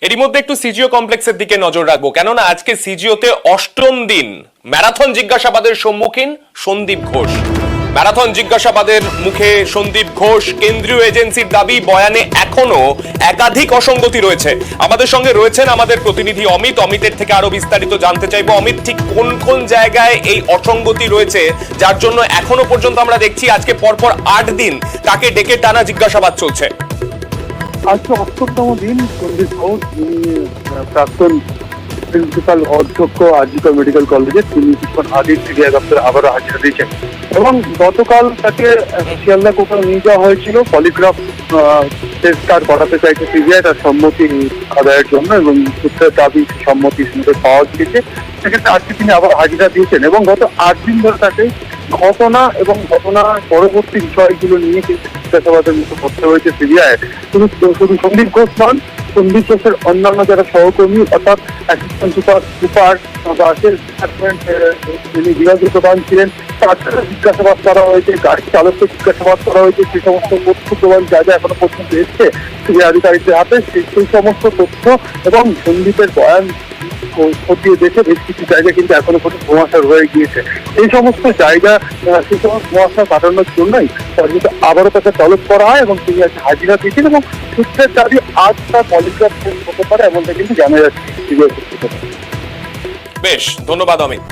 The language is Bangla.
এরই মধ্যে একটু সিজিও কমপ্লেক্সের দিকে নজর রাখবো, কেননা আজকে সিজিওতে অষ্টম দিন ম্যারাথন জিজ্ঞাসাবাদের সম্মুখীন সন্দীপ ঘোষ। ম্যারাথন জিজ্ঞাসাবাদের মুখে সন্দীপ ঘোষ, কেন্দ্রীয় এজেন্সির দাবি বয়ানে এখনো একাধিক অসঙ্গতি রয়েছে। আমাদের সঙ্গে রয়েছেন আমাদের প্রতিনিধি অমিত। অমিতের থেকে আরো বিস্তারিত জানতে চাইবো। অমিত, ঠিক কোন কোন জায়গায় এই অসঙ্গতি রয়েছে যার জন্য এখনো পর্যন্ত আমরা দেখছি আজকে পরপর 8 দিন তাকে ডেকে টানা জিজ্ঞাসাবাদ চলছে? আজকে অষ্টমতম দিন সন্দীপ ঘোষ, যিনি প্রাক্তন প্রিন্সিপাল অধ্যক্ষ আজিকর মেডিকেল কলেজে, তিনি কিছুক্ষণ আগে সিবিআই দপ্তরে আবারও হাজিরা দিয়েছেন এবং গতকাল তাকে শিয়ালদা কোর্টে নিয়ে যাওয়া হয়েছিল পলিগ্রাফ টেস্ট তার করাতে চাইছে সিবিআই তার সম্মতি আদায়ের জন্য, এবং সূত্রের দাবি সম্মতি শুনতে পাওয়া গিয়েছে। সেক্ষেত্রে আজকে তিনি আবার হাজিরা দিয়েছেন এবং গত 8 দিন ধরে তাকে ঘটনা এবং ঘটনার পরবর্তী বিষয়গুলো নিয়ে কিন্তু জিজ্ঞাসাবাদের মতো করতে হয়েছে সিবিআই। শুধু সন্দীপ ঘোষ নন, সন্দীপ ঘোষের অন্যান্য যারা সহকর্মী অর্থাৎ অ্যাসিস্ট্যান্ট সুপার বা যিনি বিভাগীয় প্রধান ছিলেন তাদের জিজ্ঞাসাবাদ করা হয়েছে, গাড়ি চালককে জিজ্ঞাসাবাদ করা হয়েছে। সেই সমস্ত তথ্য প্রমাণ যা যা এখনো পর্যন্ত এসছে সিবিআই আধিকারিকদের হাতে, সেই সমস্ত তথ্য এবং সন্দীপের বয়ান খতিয়ে দেখে বেশ কিছু জায়গা কিন্তু এখনো পর্যন্ত ধোঁয়াশা রয়ে গিয়েছে। এই সমস্ত জায়গা, সেই সমস্ত ধোঁয়াশা কাটানোর জন্যই কিন্তু আবারও তাকে তলব করা হয় এবং তিনি আজকে হাজিরা দিয়েছেন এবং সূত্রের দাবি আজ তার পলিগ্রাফ টেস্ট হতে পারে এমনটা কিন্তু জানা যাচ্ছে। বেশ, ধন্যবাদ অমিত।